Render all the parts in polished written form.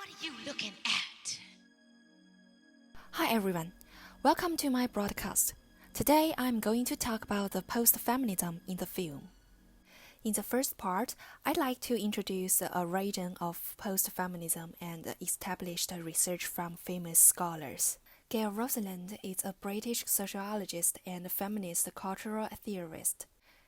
What are you looking at? Hi everyone, welcome to my broadcast. Today I'm going to talk about the post-feminism in the film. In the first part, I'd like to introduce the origin of post-feminism and established research from famous scholars. Gail Rosalind is a British sociologist and feminist cultural theorist.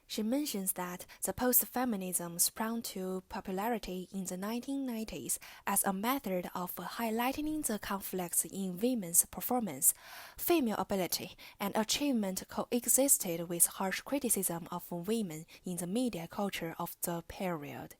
She mentions that the post-feminism sprang to popularity in the 1990s as a method of highlighting the conflicts in women's performance. Female ability and achievement coexisted with harsh criticism of women in the media culture of the period.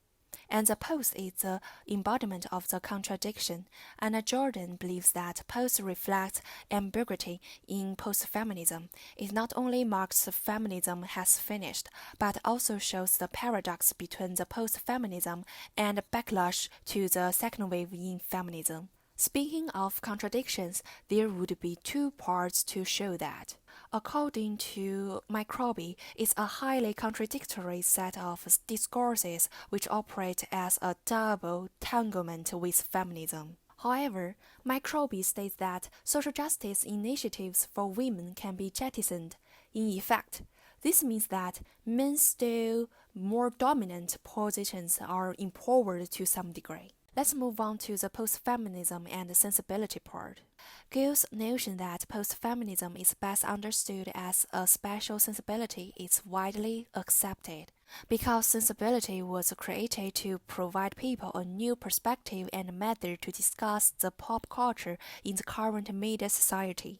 And the post is the embodiment of the contradiction. Anna Jordan believes that post reflects ambiguity in post-feminism. It not only marks feminism has finished, but also shows the paradox between the post-feminism and backlash to the second wave in feminism. Speaking of contradictions, there would be two parts to show that. According to Microbi, it's a highly contradictory set of discourses which operate as a double entanglement with feminism. However, Microbi states that social justice initiatives for women can be jettisoned. In effect, this means that men's still more dominant positions are empowered to some degree. Let's move on to the post-feminism and sensibility part. Gill's notion that post-feminism is best understood as a special sensibility is widely accepted, because sensibility was created to provide people a new perspective and method to discuss the pop culture in the current media society.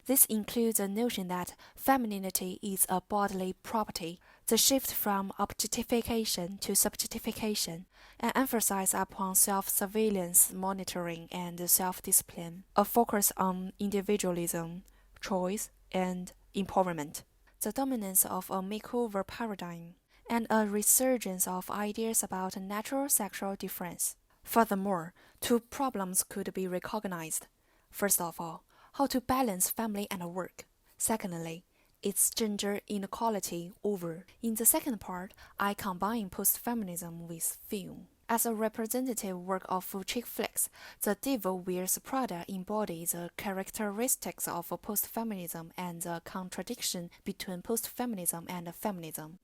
This includes the notion that femininity is a bodily property, the shift from objectification to subjectification, an emphasis upon self-surveillance, monitoring, and self-discipline, a focus on individualism, choice, and empowerment, the dominance of a makeover paradigm, and a resurgence of ideas about natural sexual difference. Furthermore, two problems could be recognized. First of all, how to balance family and work. Secondly, its gender inequality over. In the second part, I combine post-feminism with film. As a representative work of chick flicks, The Devil Wears Prada embodies the characteristics of post-feminism and the contradiction between post-feminism and feminism.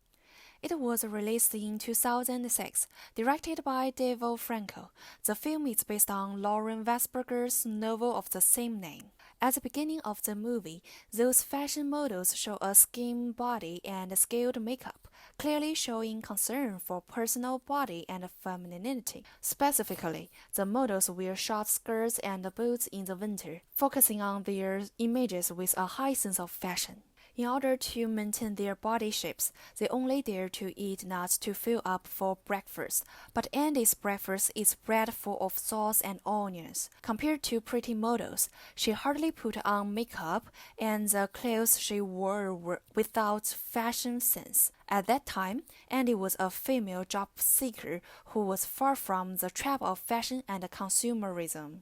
It was released in 2006, directed by Dave Franco. The film is based on Lauren Vesberger's novel of the same name. At the beginning of the movie, those fashion models show a slim body and skilled makeup, clearly showing concern for personal body and femininity. Specifically, the models wear short skirts and boots in the winter, focusing on their images with a high sense of fashion. In order to maintain their body shapes, they only dare to eat nuts to fill up for breakfast. But Andy's breakfast is bread full of sauce and onions. Compared to pretty models, she hardly put on makeup, and the clothes she wore were without fashion sense. At that time, Andy was a female job seeker who was far from the trap of fashion and consumerism.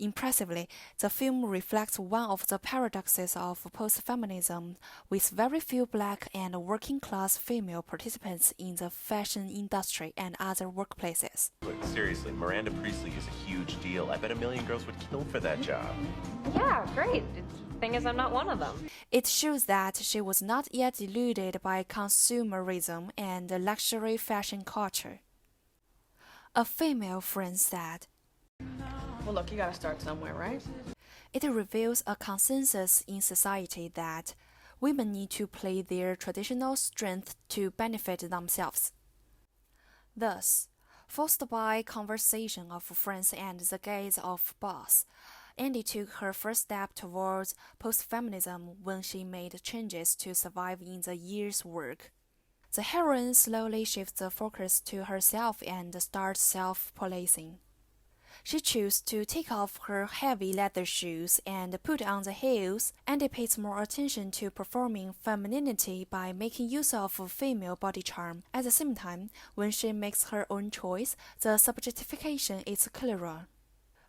Impressively, the film reflects one of the paradoxes of post-feminism, with very few black and working-class female participants in the fashion industry and other workplaces. Look, seriously, Miranda Priestley is a huge deal. I bet a million girls would kill for that job. Yeah, great. The thing is, I'm not one of them. It shows that she was not yet deluded by consumerism and luxury fashion culture. A female friend said, "Well, look, you gotta start somewhere, right?" It reveals a consensus in society that women need to play their traditional strength to benefit themselves. Thus, forced by conversation of friends and the gaze of boss, Andy took her first step towards post-feminism when she made changes to survive in the year's work. The heroine slowly shifts the focus to herself and starts self-policing. She chose to take off her heavy leather shoes and put on the heels, and pays more attention to performing femininity by making use of female body charm. At the same time, when she makes her own choice, the subjectification is clearer.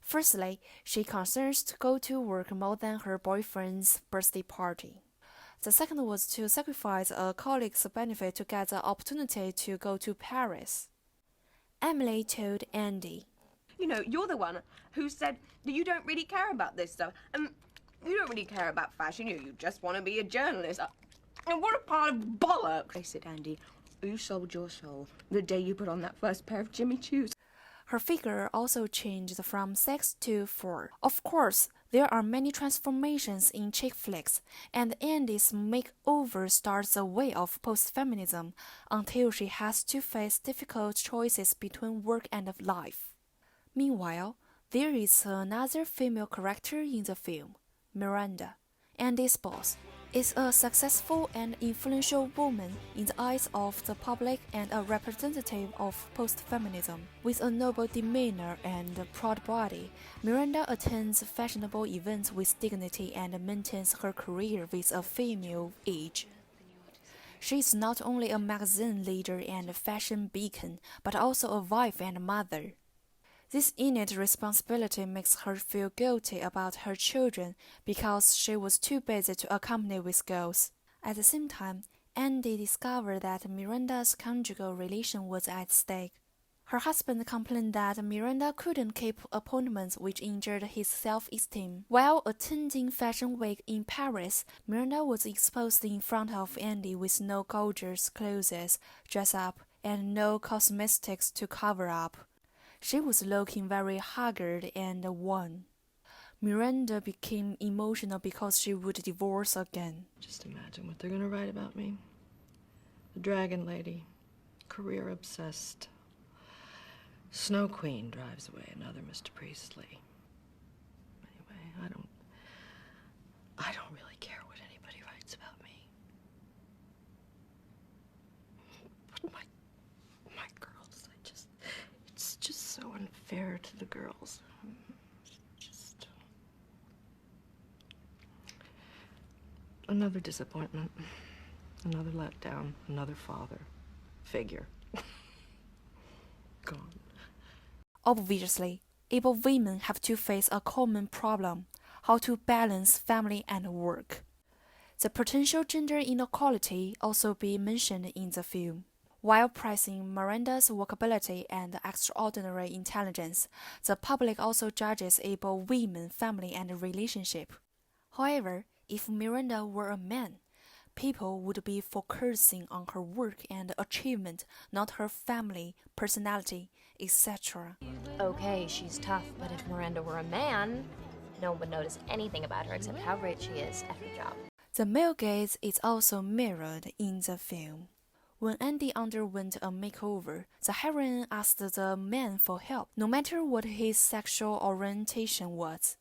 Firstly, she concerns to go to work more than her boyfriend's birthday party. The second was to sacrifice a colleague's benefit to get the opportunity to go to Paris. Emily told Andy. You know, you're the one who said that you don't really care about this stuff. You don't really care about fashion. You just want to be a journalist. And what a pile of bollocks! Face it, Andy. You sold your soul the day you put on that first pair of Jimmy Choos. Her figure also changed from 6 to 4. Of course, there are many transformations in chick flicks, and Andy's makeover starts a way of post-feminism until she has to face difficult choices between work and life. Meanwhile, there is another female character in the film, Miranda, Andy's boss. Is a successful and influential woman in the eyes of the public and a representative of post-feminism. With a noble demeanor and a proud body, Miranda attends fashionable events with dignity and maintains her career with a female edge. She is not only a magazine leader and a fashion beacon, but also a wife and mother. This innate responsibility makes her feel guilty about her children because she was too busy to accompany with girls. At the same time, Andy discovered that Miranda's conjugal relation was at stake. Her husband complained that Miranda couldn't keep appointments, which injured his self-esteem. While attending Fashion Week in Paris, Miranda was exposed in front of Andy with no gorgeous clothes, dress up, and no cosmetics to cover up. She was looking very haggard and worn. Miranda became emotional because she would divorce again. Just imagine what they're gonna write about me. The dragon lady, career obsessed. Snow Queen drives away another Mr. Priestley. Anyway, I don't really care what anybody writes about me. But my girls, it's just so unfair to the girls. Just another disappointment, another letdown, another father figure. Gone. Obviously, able women have to face a common problem: how to balance family and work. The potential gender inequality also be mentioned in the film. While praising Miranda's workability and extraordinary intelligence, the public also judges able women, family, and relationship. However, if Miranda were a man, people would be focusing on her work and achievement, not her family, personality, etc. Okay, she's tough, but if Miranda were a man, no one would notice anything about her except how great she is at her job. The male gaze is also mirrored in the film. When Andy underwent a makeover, the heroine asked the man for help, no matter what his sexual orientation was.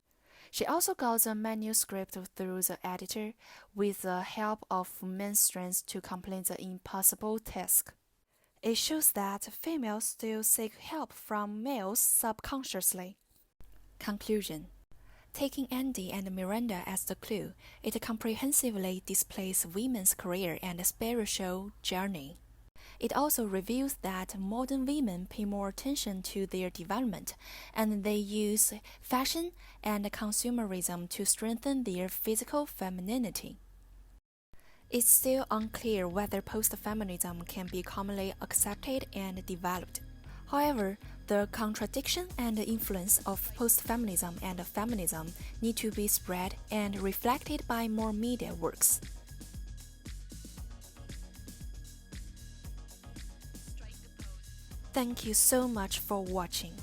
She also got the manuscript through the editor, with the help of men's strength to complete the impossible task. It shows that females still seek help from males subconsciously. Conclusion. Taking Andy and Miranda as the clue, it comprehensively displays women's career and spiritual journey. It also reveals that modern women pay more attention to their development, and they use fashion and consumerism to strengthen their physical femininity. It's still unclear whether post-feminism can be commonly accepted and developed. However, the contradiction and influence of post-feminism and feminism need to be spread and reflected by more media works. Thank you so much for watching.